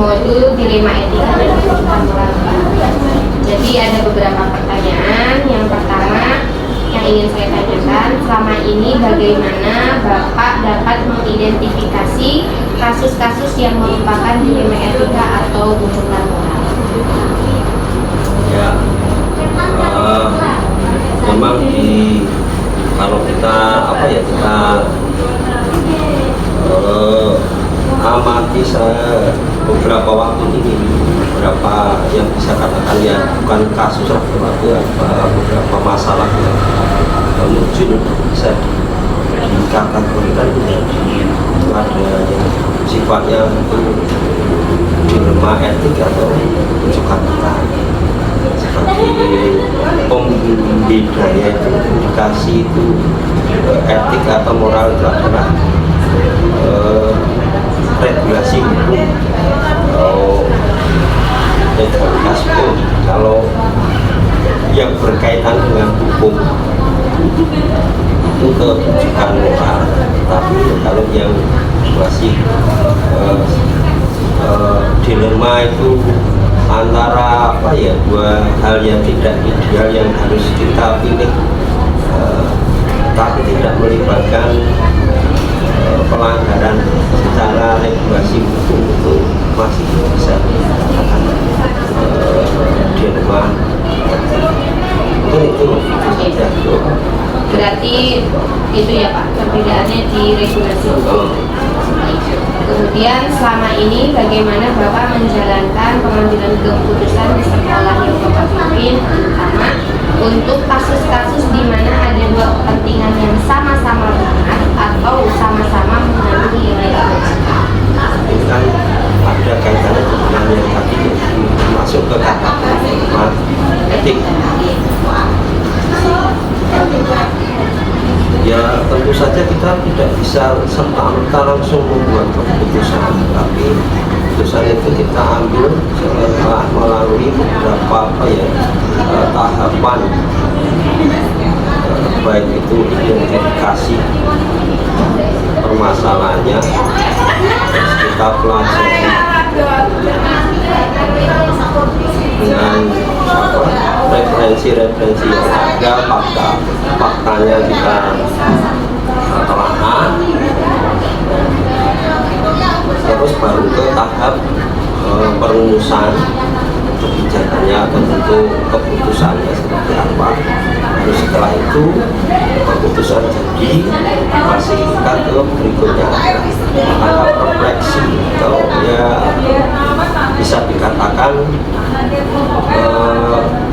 modul dilema etika dan kebutuhan moral. Jadi ada beberapa pertanyaan. Yang pertama yang ingin saya tanyakan, selama ini bagaimana Bapak dapat mengidentifikasi kasus-kasus yang merupakan dilema etika atau tuntutan moral? Ya, memang kalau kita kita amati beberapa waktu ini, beberapa yang bisa katakan ya bukan kasus lah, beberapa masalah yang muncul bisa dikategorikan itu ada yang sifatnya dilema etik atau tuntutan moral, seperti pembedanya itu indikasi itu etik atau moral itu adalah regulasi hukum atau legalitas hukum. Kalau yang berkaitan dengan hukum itu ketuntutan moral, tapi kalau yang masih dilema itu antara dua hal yang tidak ideal yang harus kita pilih, tapi tidak melibatkan pelanggaran secara regulasi hukum, itu masih bisa dikatakan dilema. Mungkin itu saja. Berarti itu ya Pak, perbedaannya di regulasi hukum. Kemudian selama ini bagaimana Bapak menjalankan pengambilan keputusan di sekolah yang Bapak pimpin, terutama untuk kasus-kasus di mana ada dua kepentingan yang sama-sama benar atau sama-sama mengandung nilai etika? Kan ada kaitannya dengan yang tadi masuk ke kategori etik. Ya tentu saja kita tidak bisa serta-merta langsung membuat keputusan, tapi keputusan itu kita ambil setelah melalui beberapa tahapan, baik itu identifikasi permasalahannya, terus kita pelajari dengan referensi-referensi yang ada, faktanya kita telaah, terus baru ke tahap perumusan kebijakannya atau bentuk keputusannya seperti apa. Terus setelah itu keputusan jadi, masih kita ke berikutnya tahap refleksi atau bisa dikatakan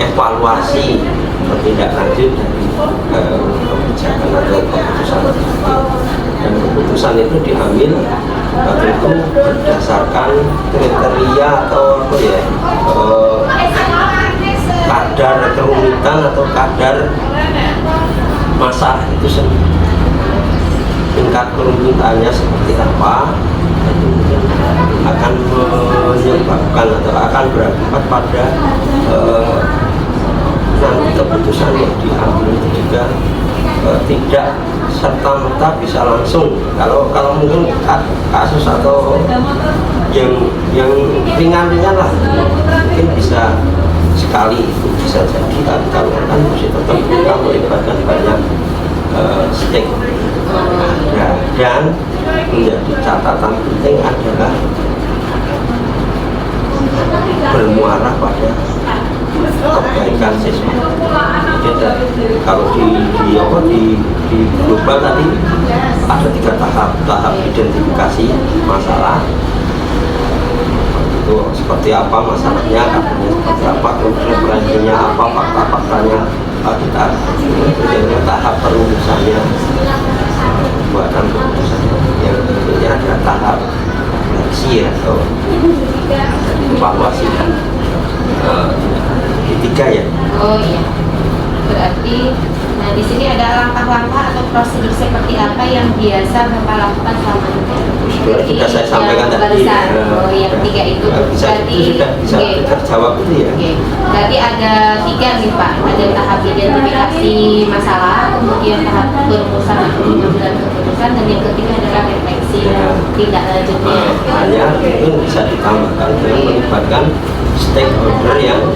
evaluasi tindak lanjut dari kebijakan atau keputusan tersebut. Dan keputusan itu diambil tentu berdasarkan kriteria atau kadar kerumitan atau kadar masalah itu sendiri. Tingkat kerumitannya seperti apa, itu mungkin akan menyebabkan atau akan berakibat pada nanti keputusan yang diambil itu juga tidak serta-merta bisa langsung. Kalau mungkin kasus atau yang ringan-ringan lah mungkin bisa sekali itu bisa jadi, tapi kalau kan mesti tetap kita melibatkan banyak stake. Dan menjadi catatan penting adalah bermuara pada kebaikan siswa. Jadi kalau di global tadi ada 3 tahap identifikasi masalah, itu seperti apa masalahnya, kabarnya seperti apa, referensinya apa, fakta-faktanya kita. Kemudian tahap perumusannya, pembuatan keputusan yang berikutnya ada tahap refleksi atau evaluasi dan ketiga ya. Oh iya. Berarti di sini ada langkah-langkah atau prosedur seperti apa yang biasa Bapak lakukan selama ini? Sudah saya sampaikan tadi. Oh, yang ketiga itu. Berarti bisa terjawab itu ya. Berarti ada 3 nih Pak. Ada tahap identifikasi masalah, kemudian tahap perumusan atau pengambilan keputusan, dan yang ketiga adalah refleksi tindak lanjutnya. Hanya itu bisa ditambahkan ke melibatkan stakeholder yang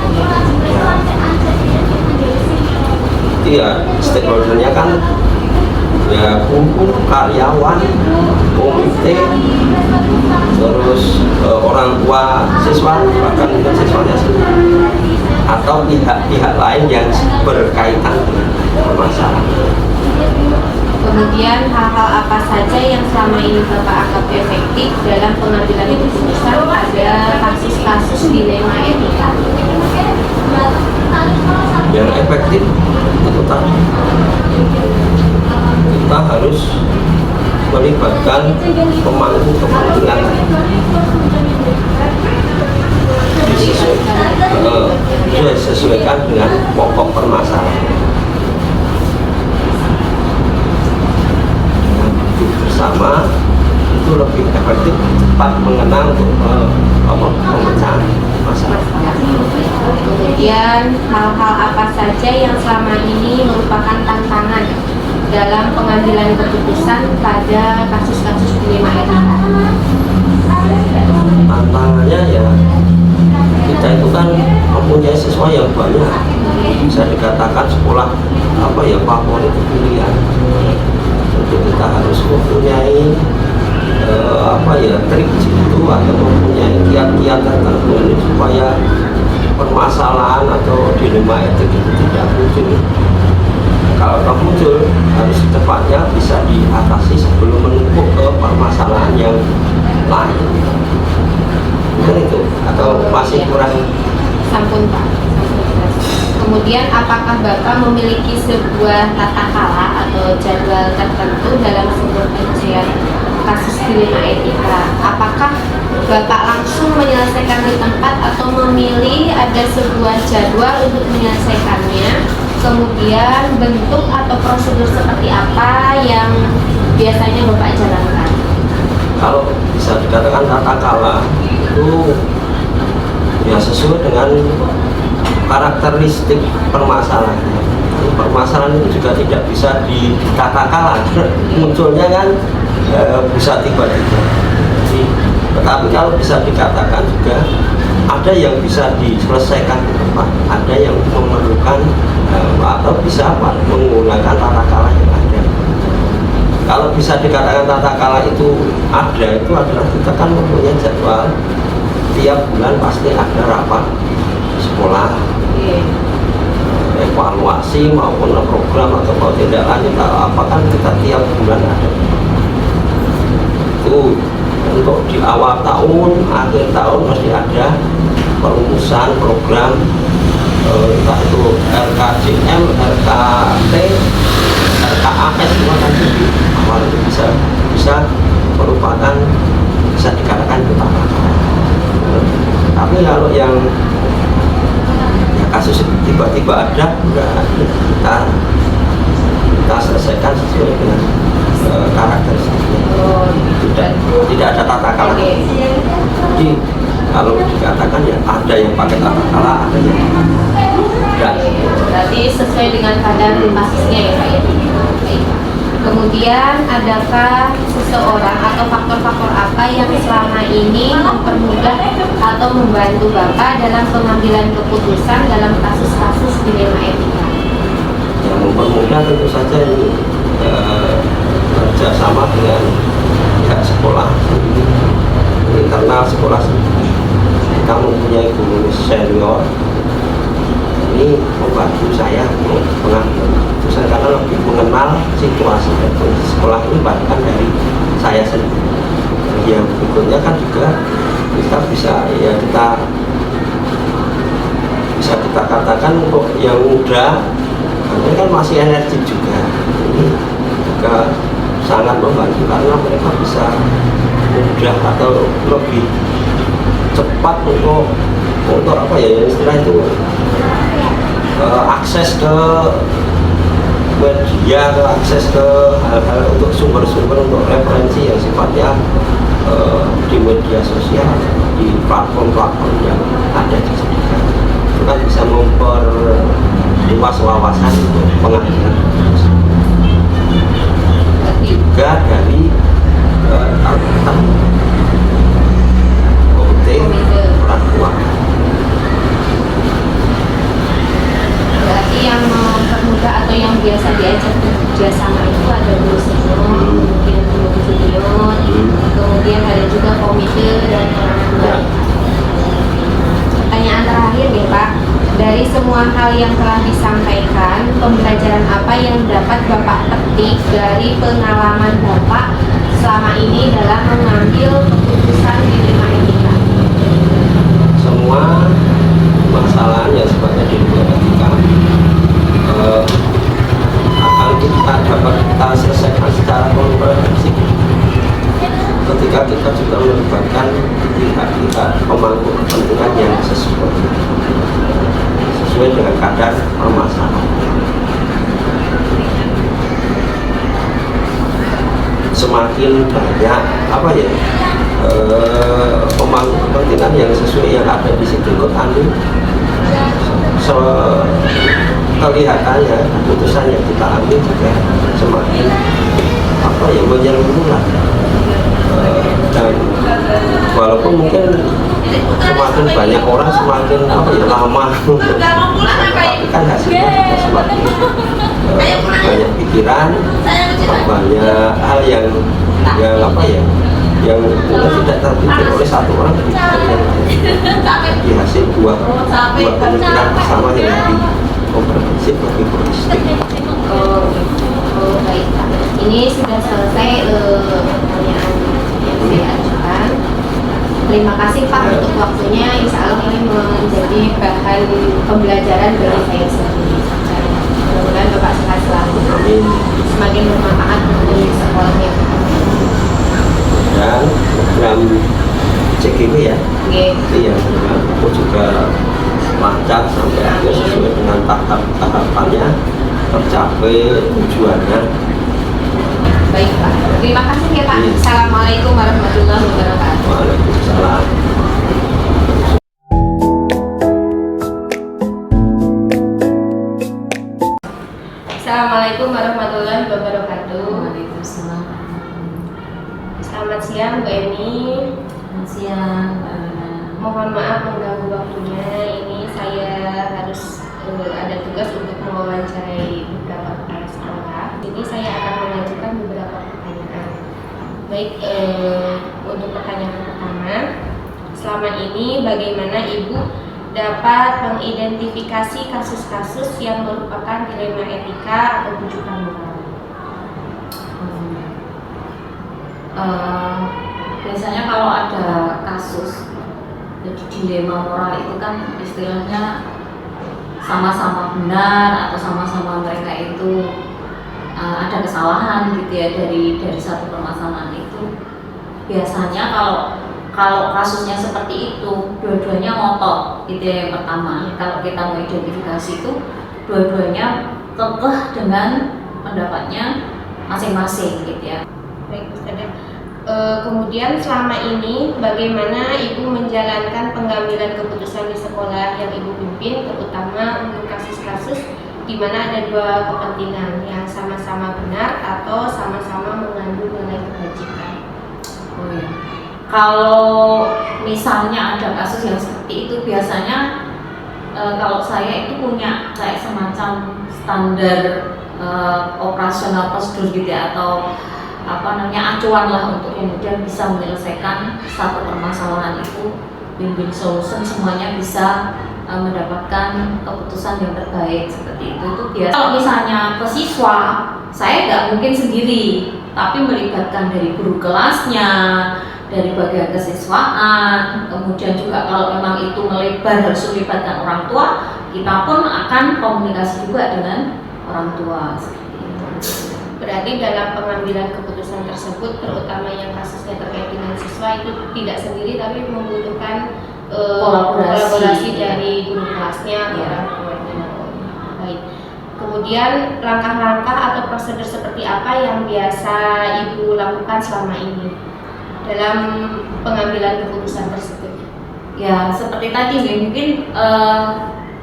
ya stakeholdernya kan ya kumpul karyawan, komite, terus orang tua siswa, bahkan mungkin siswanya sendiri atau pihak-pihak lain yang berkaitan dengan permasalahan. Kemudian hal-hal apa saja yang selama ini Bapak anggap efektif dalam pengambilan keputusan pada kasus-kasus dilema etika? Yang efektif itu tadi kita harus melibatkan pemangku kepentingan disesuaikan dengan pokok permasalahan. Dengan duduk bersama itu lebih efektif, cepat mengenal pemecahan masalah. Kemudian hal-hal apa saja yang selama ini merupakan tantangan dalam pengambilan keputusan pada kasus-kasus dilema etika? Tantangannya ya kita itu kan mempunyai siswa yang banyak, bisa dikatakan sekolah favorit pilihan. Tentu kita harus mempunyai trik jitu atau mempunyai kiat-kiat tertentu ini supaya permasalahan atau dilema etik itu tidak muncul. Kalau tak muncul, harus secepatnya bisa diatasi sebelum menumpuk ke permasalahan yang lain. Mungkin itu, atau masih kurang? Sampun Pak. Kemudian apakah Bapak memiliki sebuah tata kala atau jadwal tertentu dalam sebuah pengujian kasus dilema etika? Apakah Bapak langsung menyelesaikan di tempat atau memilih ada sebuah jadwal untuk menyelesaikannya? Kemudian bentuk atau prosedur seperti apa yang biasanya Bapak jalankan? Kalau bisa dikatakan tata kala itu ya sesuai dengan karakteristik permasalahan. Permasalahan itu juga tidak bisa ditata kala, munculnya kan bisa tiba-tiba. Tetapi kalau bisa dikatakan juga ada yang bisa diselesaikan di tempat, ada yang memerlukan atau bisa menggunakan tata kala yang ada. Kalau bisa dikatakan tata kala itu ada, itu adalah kita kan mempunyai jadwal tiap bulan pasti ada rapat sekolah, evaluasi maupun program atau tindak lanjut apa kan kita tiap bulan ada. Itu untuk di awal tahun, akhir tahun mesti ada perumusan program, entah itu RKJM, RKT, RKAS, semua kan di awal itu bisa merupakan, bisa dikatakan utama. Tapi kalau yang kasus tiba-tiba ada, kita selesaikan sesuai dengan karakteristiknya. Tidak ada tata kala. Jadi kalau dikatakan ya ada yang pakai tata kala, ada yang tidak. Berarti sesuai dengan kadar kasusnya ya Pak ya. Kemudian adakah seseorang atau faktor-faktor apa yang selama ini mempermudah atau membantu Bapak dalam pengambilan keputusan dalam kasus-kasus dilema etika? Yang mempermudah tentu saja ini kerjasama dengan pihak sekolah, internal sekolah. Kita mempunyai guru senior, ini membantu saya untuk pengambilan keputusan karena lebih mengenal situasi dan kondisi sekolah ini bahkan dari saya sendiri. Yang berikutnya kan juga kita bisa kita katakan untuk yang muda, ini kan masih energi juga. Ini juga sangat membantu karena mereka bisa mudah atau lebih cepat untuk istilah itu akses ke media, akses ke hal-hal untuk sumber-sumber untuk referensi yang sifatnya di media sosial, di platform-platform yang ada di sekitar. Itu kan bisa memperluas wawasan untuk pengambilan juga dari komite orang tua. semua hal yang telah disampaikan, pembelajaran apa yang dapat Bapak petik dari pengalaman Bapak selama ini dalam mengambil keputusan di dilema etika? Semua masalah yang sebagai dilema etika akan kita dapat kita selesaikan secara komprehensif ketika kita juga melibatkan pihak-pihak pemangku kepentingan yang sesuai dengan kadar permasalahan. Semakin banyak pemangku kepentingan yang sesuai yang ada di situ kelihatannya keputusan yang kita ambil juga semakin menyeluruh, dan walaupun mungkin semakin banyak orang semakin lama tapi kan hasilnya juga semakin banyak pikiran, banyak hal yang mungkin tidak terpikir oleh satu orang di hasil dua pemikiran bersama yang lebih komprehensif, lebih holistik. Baik Pak, ini sudah selesai pertanyaan yang saya ajukan. Terima kasih Pak untuk waktunya. Insya Allah ini menjadi bahan pembelajaran bagi saya sendiri. Mudah-mudahan Bapak sehat selalu. Amin. Semakin bermanfaat untuk sekolahnya. Dan program CGW ya, Oke. yang aku juga lancar sampai akhir sesuai dengan tahapannya, tercapai tujuannya. Baik Pak, terima kasih ya Pak. Assalamualaikum warahmatullahi wabarakatuh. Waalaikumsalam. Assalamualaikum warahmatullahi wabarakatuh. Waalaikumsalam. Selamat siang Bu Eni. Selamat siang, Mbak Luna. Mohon maaf mengganggu waktunya. Ini saya harus ada tugas untuk mewawancarai beberapa kepala sekolah. Jadi saya akan mengajukan beberapa pertanyaan. Baik, untuk pertanyaan pertama, selama ini bagaimana Ibu dapat mengidentifikasi kasus-kasus yang merupakan dilema etika atau rujukan moral? Biasanya kalau ada kasus jadi dilema moral itu kan istilahnya sama-sama benar atau sama-sama mereka itu ada kesalahan gitu ya dari satu permasalahan itu. Biasanya kalau kasusnya seperti itu dua-duanya ngotot gitu ya. Yang pertama, kalau kita mau identifikasi itu dua-duanya kekeh dengan pendapatnya masing-masing gitu ya. Baik, Ustazah. Kemudian selama ini bagaimana Ibu menjalankan pengambilan keputusan di sekolah yang Ibu pimpin, terutama untuk kasus-kasus di mana ada dua kepentingan yang sama-sama benar atau sama-sama mengandung nilai kebajikan? Oh ya. Kalau misalnya ada kasus yang seperti itu, biasanya kalau saya itu punya kayak semacam standar operasional prosedur gitu ya, atau acuan lah untuk kemudian bisa menyelesaikan satu permasalahan itu, win-win solution, semuanya bisa mendapatkan keputusan yang terbaik seperti itu. Itu biasa. Kalau misalnya ke siswa, saya nggak mungkin sendiri, tapi melibatkan dari guru kelasnya, dari bagian kesiswaan, kemudian juga kalau memang itu melebar harus melibatkan orang tua, kita pun akan komunikasi juga dengan orang tua seperti itu. Berarti dalam pengambilan keputusan tersebut, terutama yang kasusnya terkait dengan siswa, itu tidak sendiri tapi membutuhkan kolaborasi dari guru kelasnya atau orang tuanya. Baik. Kemudian langkah-langkah atau prosedur seperti apa yang biasa Ibu lakukan selama ini dalam pengambilan keputusan tersebut? Ya seperti tadi mungkin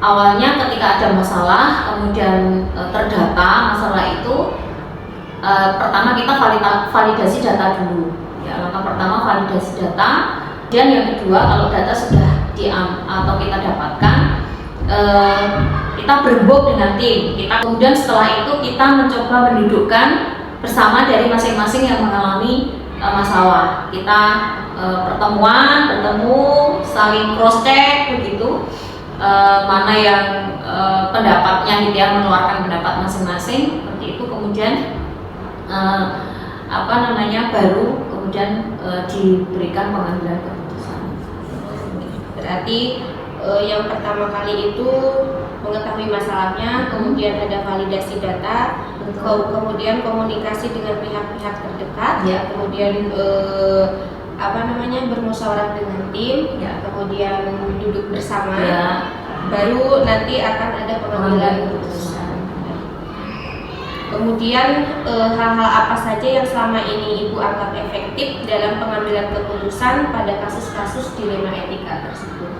awalnya ketika ada masalah, kemudian terdata masalah itu, pertama kita validasi data dulu. Ya, langkah pertama validasi data, dan yang kedua kalau data sudah atau kita dapatkan, kita berembuk dengan tim. Kemudian setelah itu kita mencoba mendudukkan bersama dari masing-masing yang mengalami masalah. Kita bertemu, saling cross check begitu. mana yang pendapatnya gitu ya, mengeluarkan pendapat masing-masing seperti itu, kemudian baru kemudian diberikan pengambilan keputusan. Berarti yang pertama kali itu mengetahui masalahnya, kemudian ada validasi data, kemudian komunikasi dengan pihak-pihak terdekat, ya. Kemudian bermusyawarah dengan tim, ya. Kemudian duduk bersama, ya. Baru nanti akan ada pengambilan keputusan. Kemudian hal-hal apa saja yang selama ini Ibu anggap efektif dalam pengambilan keputusan pada kasus-kasus dilema etika tersebut?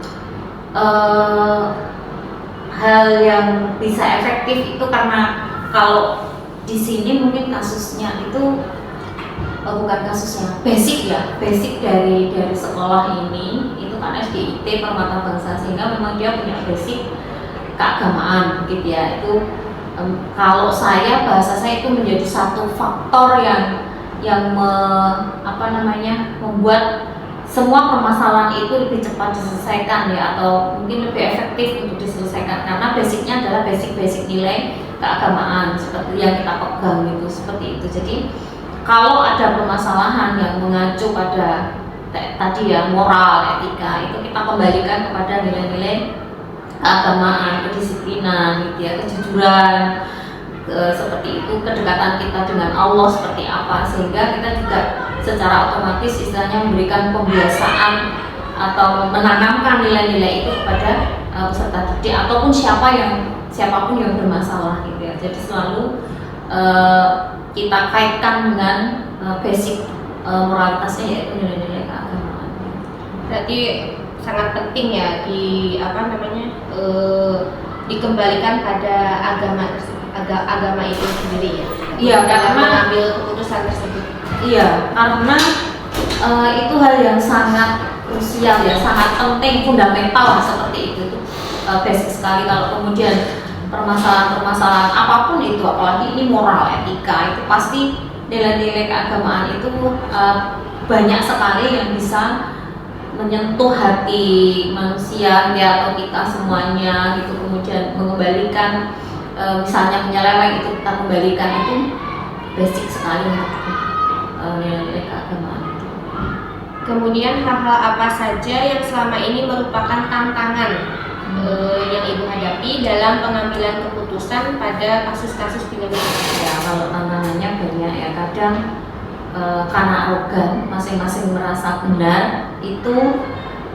Hal yang bisa efektif itu karena kalau di sini mungkin kasusnya itu bukan kasus yang basic dari sekolah ini itu kan SDIT Permata Bangsa, sehingga memang dia punya basic keagamaan gitu ya. Itu kalau bahasa saya itu menjadi satu faktor yang membuat semua permasalahan itu lebih cepat diselesaikan ya, atau mungkin lebih efektif untuk diselesaikan, karena basicnya adalah basic nilai keagamaan seperti yang kita pegang gitu, seperti itu. Jadi kalau ada permasalahan yang mengacu pada tadi ya, moral, etika, itu kita kembalikan kepada nilai-nilai keagamaan, kedisiplinan gitu ya, kejujuran, seperti itu, kedekatan kita dengan Allah seperti apa, sehingga kita juga secara otomatis istilahnya memberikan pembiasaan atau menanamkan nilai-nilai itu kepada peserta didik ataupun siapapun yang bermasalah gitu ya. Jadi selalu kita kaitkan dengan basic moralitasnya, yaitu nilai-nilai keagamaan. Berarti sangat penting ya dikembalikan pada agama itu sendiri ya. Iya, dalam karena mengambil keputusan tersebut. Iya, karena itu hal yang sangat krusial ya, sangat penting, fundamental seperti itu. Basic sekali. Kalau kemudian permasalahan apapun itu, apalagi ini moral, etika, itu pasti nilai-nilai keagamaan itu banyak sekali yang bisa menyentuh hati manusia ya, atau kita semuanya gitu. Kemudian mengembalikan, misalnya penyeleweng itu kita kembalikan, itu basic sekali nilai-nilai keagamaan itu. Kemudian hal-hal apa saja yang selama ini merupakan tantangan yang Ibu hadapi dalam pengambilan keputusan pada kasus-kasus dilema etika? Ya, kalau tantangannya banyak ya, kadang karena arogan, masing-masing merasa benar, itu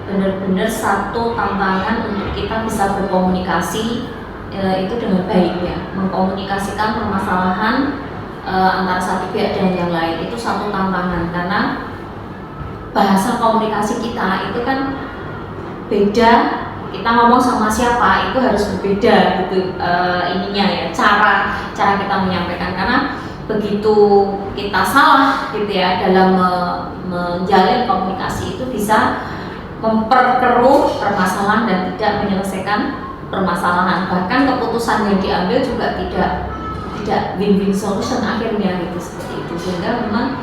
benar-benar satu tantangan untuk kita bisa berkomunikasi itu dengan baik ya, mengkomunikasikan permasalahan antara satu pihak dan yang lain, itu satu tantangan, karena bahasa komunikasi kita itu kan beda. Kita ngomong sama siapa itu harus berbeda gitu, ininya ya, cara kita menyampaikan, karena begitu kita salah gitu ya dalam menjalin komunikasi, itu bisa memperkeruh permasalahan dan tidak menyelesaikan permasalahan. Bahkan keputusan yang diambil juga tidak win-win solution akhirnya gitu, seperti itu. Sehingga memang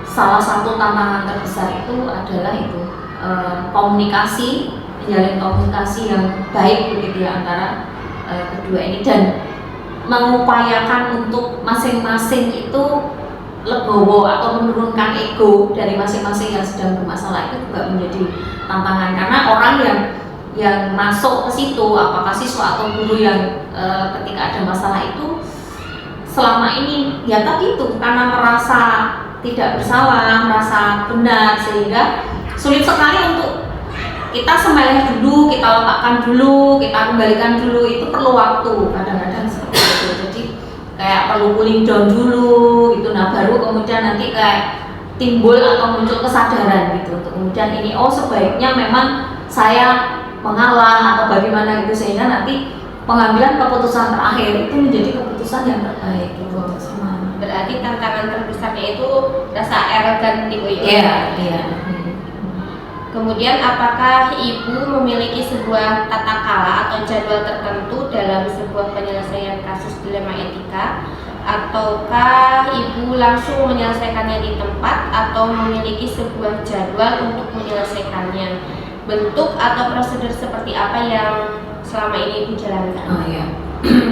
salah satu tantangan terbesar itu adalah itu komunikasi, menjalin komunikasi yang baik begitu ya antara kedua ini, dan mengupayakan untuk masing-masing itu legowo atau menurunkan ego dari masing-masing yang sedang bermasalah, itu juga menjadi tantangan, karena orang yang masuk ke situ, apakah siswa atau guru yang ketika ada masalah itu selama ini ya tadi itu karena merasa tidak bersalah, merasa benar, sehingga sulit sekali untuk kita semeleh dulu, kita letakkan dulu, kita kembalikan dulu, itu perlu waktu kadang-kadang seperti itu. Jadi kayak perlu cooling down dulu gitu, nah baru kemudian nanti kayak timbul atau muncul kesadaran gitu untuk kemudian ini, oh sebaiknya memang saya mengalah atau bagaimana gitu, sehingga nanti pengambilan keputusan terakhir itu menjadi keputusan yang terbaik gitu semuanya. Berarti tantangan terbesarnya itu rasa arogan Ibu ya? Iya. Kemudian apakah Ibu memiliki sebuah tata cara atau jadwal tertentu dalam sebuah penyelesaian kasus dilema etika, ataukah Ibu langsung menyelesaikannya di tempat atau memiliki sebuah jadwal untuk menyelesaikannya? Bentuk atau prosedur seperti apa yang selama ini Ibu jalankan? Oh iya.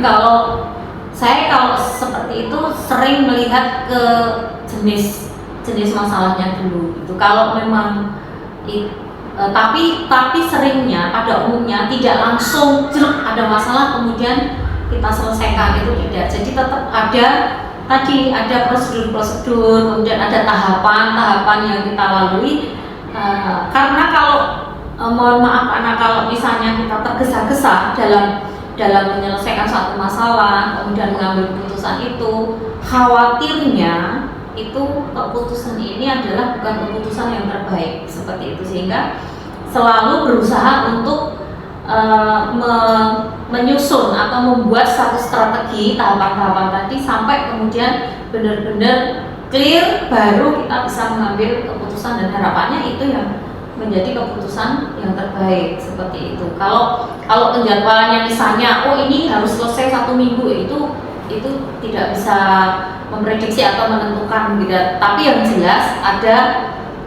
Kalau seperti itu sering melihat ke jenis masalahnya dulu gitu. Kalau memang tapi seringnya pada umumnya tidak langsung ada masalah kemudian kita selesaikan, itu tidak. Jadi tetap ada prosedur, kemudian ada tahapan yang kita lalui. Karena kalau mohon maaf karena kalau misalnya kita tergesa-gesa dalam menyelesaikan satu masalah kemudian mengambil keputusan itu, khawatirnya itu keputusan ini adalah bukan keputusan yang terbaik seperti itu, sehingga selalu berusaha untuk menyusun atau membuat satu strategi tahapan-tahapan tadi sampai kemudian benar-benar clear, baru kita bisa mengambil keputusan, dan harapannya itu yang menjadi keputusan yang terbaik seperti itu. Kalau penjadwalannya misalnya ini harus selesai 1 minggu, itu tidak bisa memprediksi atau menentukan gitu. Tapi yang jelas ada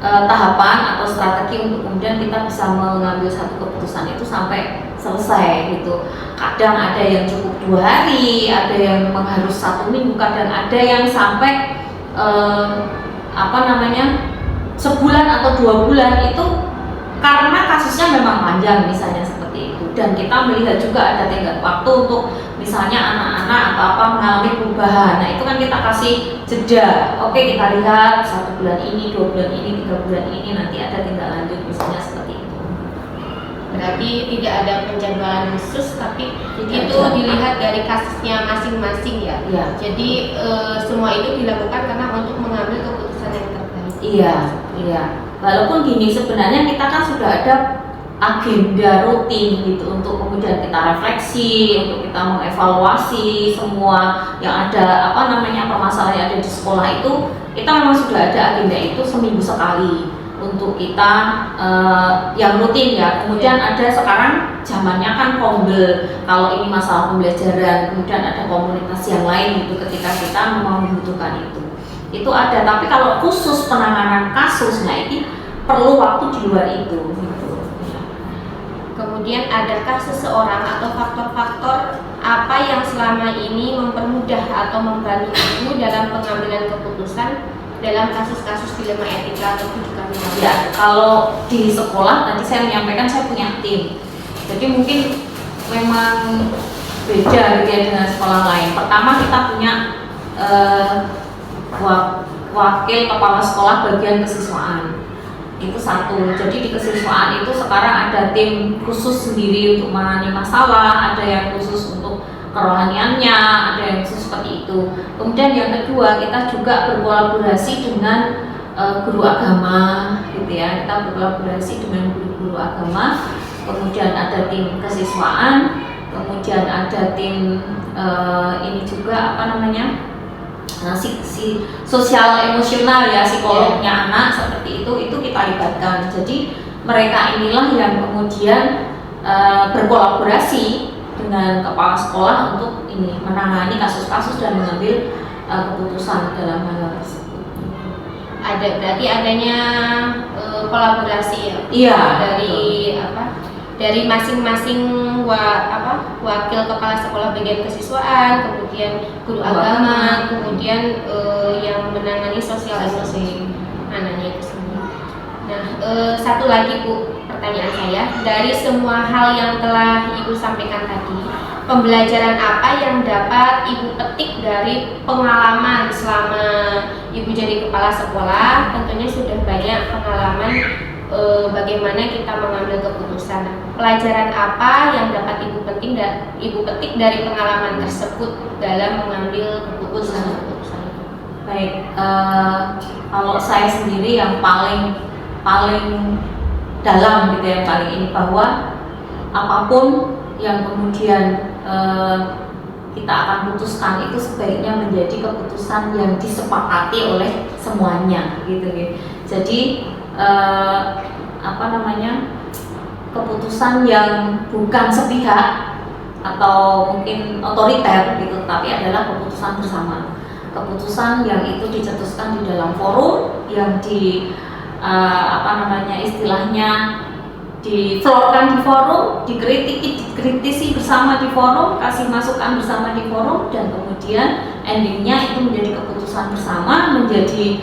tahapan atau strategi untuk kemudian kita bisa mengambil satu keputusan itu sampai selesai gitu. Kadang ada yang cukup 2 hari, ada yang harus 1 minggu, kadang ada yang sampai sebulan atau 2 bulan, itu karena kasusnya memang panjang misalnya seperti itu, dan kita melihat juga ada tenggat waktu untuk misalnya anak-anak atau apa mengalami perubahan. Nah itu kan kita kasih jeda, oke kita lihat 1 bulan ini, 2 bulan ini, 3 bulan ini, nanti ada tindak lanjut misalnya seperti itu. Berarti tidak ada penjadwalan khusus, tapi Tidak itu ada. dilihat dari kasusnya masing-masing ya. Iya. Jadi semua itu dilakukan karena untuk mengambil keputusan yang terbaik. Iya. Walaupun gini, sebenarnya kita kan sudah ada agenda rutin gitu untuk kemudian kita refleksi, untuk kita mengevaluasi semua yang ada permasalahan yang ada di sekolah itu. Kita memang sudah ada agenda itu seminggu sekali untuk kita yang rutin ya. Kemudian ada sekarang zamannya kan kombel, kalau ini masalah pembelajaran, kemudian ada komunitas yang lain gitu ketika kita memang membutuhkan itu ada. Tapi kalau khusus penanganan kasus, nah ini perlu waktu di luar itu gitu. Kemudian adakah seseorang atau faktor-faktor apa yang selama ini mempermudah atau membantu Ibu dalam pengambilan keputusan dalam kasus-kasus dilema etika atau pendidikan moral? Ya, kalau di sekolah tadi saya menyampaikan saya punya tim. Jadi mungkin memang beda gitu ya dengan sekolah lain. Pertama kita punya wakil kepala sekolah bagian kesiswaan. Itu satu. Jadi di kesiswaan itu sekarang ada tim khusus sendiri untuk menangani masalah, ada yang khusus untuk kerohaniannya, ada yang khusus seperti itu. Kemudian yang kedua, kita juga berkolaborasi dengan guru agama gitu ya. Kita berkolaborasi dengan guru agama. Kemudian ada tim kesiswaan, kemudian ada tim ini juga sosial emosional ya, psikolognya anak seperti itu kita libatkan. Jadi mereka inilah yang kemudian berkolaborasi dengan kepala sekolah untuk ini menangani kasus-kasus dan mengambil keputusan dalam hal tersebut. Berarti adanya kolaborasi ya. Iya, dari masing-masing wakil kepala sekolah bagian kesiswaan, kemudian guru agama, kemudian yang menangani sosial emosi anaknya itu sendiri. Nah, satu lagi Bu, pertanyaan saya, dari semua hal yang telah Ibu sampaikan tadi, pembelajaran apa yang dapat Ibu petik dari pengalaman selama Ibu jadi kepala sekolah? Tentunya sudah banyak pengalaman bagaimana kita mengambil keputusan. Pelajaran apa yang dapat Ibu petik dari pengalaman tersebut dalam mengambil keputusan? Baik, kalau saya sendiri yang paling dalam gitu ya, paling ini bahwa apapun yang kemudian kita akan putuskan itu sebaiknya menjadi keputusan yang disepakati oleh semuanya gitu ya. Jadi keputusan yang bukan sepihak atau mungkin otoriter gitu, tapi adalah keputusan bersama, keputusan yang itu dicetuskan di dalam forum yang istilahnya diflorkan di forum, dikritiki dikritisi bersama di forum, kasih masukan bersama di forum, dan kemudian endingnya itu menjadi keputusan bersama, menjadi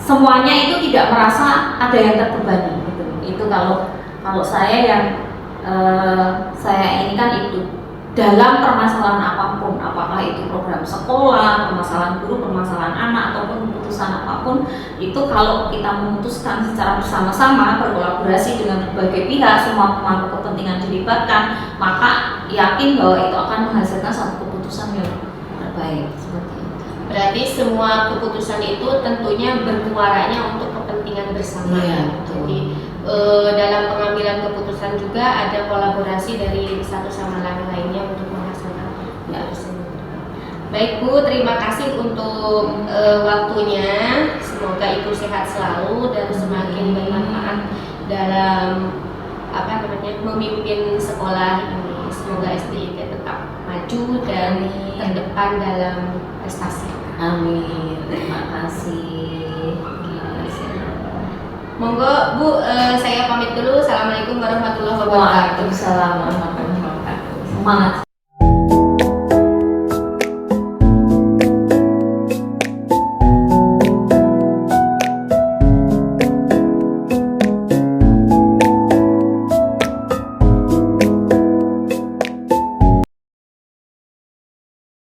semuanya itu tidak merasa ada yang terbebani gitu. Itu kalau saya yang saya ini kan itu dalam permasalahan apapun, apakah itu program sekolah, permasalahan guru, permasalahan anak, ataupun keputusan apapun, itu kalau kita memutuskan secara bersama-sama, berkolaborasi dengan berbagai pihak, semua pemangku kepentingan dilibatkan, maka yakin bahwa itu akan menghasilkan satu keputusan yang terbaik. Seperti itu. Berarti semua keputusan itu tentunya bermuaranya untuk kepentingan bersama. Iya, Jadi dalam pengambilan keputusan juga ada kolaborasi dari satu sama lainnya untuk menghasilkan keputusan. Baik Bu, terima kasih untuk waktunya. Semoga Ibu sehat selalu dan semakin bermanfaat dalam memimpin sekolah ini. Semoga STIK tetap maju dan terdepan dalam prestasi. Amin. Terima kasih. Monggo Bu, saya pamit dulu. Assalamualaikum warahmatullahi wabarakatuh. Waalaikumsalam warahmatullahi wabarakatuh. Semangat.